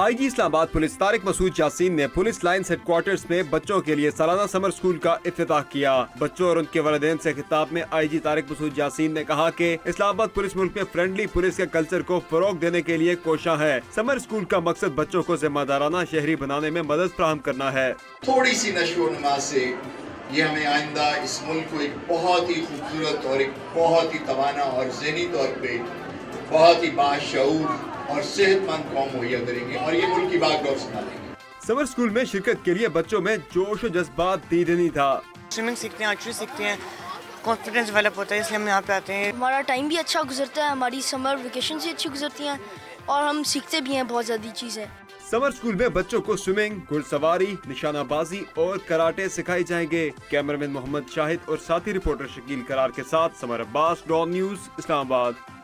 आई जी इस्लाम आबाद पुलिस तारिक मसूद यासीन ने police lines headquarters में बच्चों के लिए सालाना समर स्कूल का इफ्तिताह किया। बच्चों और उनके वालिदैन से खिताब में आई जी तारिक मसूद यासीन ने कहा कि इस्लामाबाद पुलिस मुल्क में फ्रेंडली पुलिस के कल्चर को फरोग देने के लिए कोशा है। समर स्कूल का मकसद बच्चों को जिम्मेदाराना शहरी बनाने में मदद फराहम करना है। थोड़ी सी नशोनुमा से ये हमें आइंदा इस मुल्क को एक बहुत ही खूबसूरत और एक बहुत ही तवाना और ज़हनी तौर पे बहुत ही बाशऊर और सेहतमंद कौम मुहैया करेंगे और ये मुल्क की बागडोर संभालेंगे। समर स्कूल में शिरकत के लिए बच्चों में जोश और जज्बात दीदनी था। स्विमिंग सीखते हैं, आर्चरी सीखते हैं, कॉन्फिडेंस डेवलप होता है, इसलिए हम यहाँ पे आते हैं। हमारा टाइम भी अच्छा गुजरता है, हमारी समर वेकेशन भी अच्छी गुजरती हैं और हम सीखते भी हैं बहुत ज़्यादा चीज़ें। समर स्कूल में बच्चों को स्विमिंग, घुड़सवारी, निशानाबाजी और कराटे सिखाए जाएंगे। कैमरामैन मोहम्मद शाहिद और साथी रिपोर्टर शकील करार के साथ समर अब्बास, डॉन न्यूज़, इस्लामाबाद।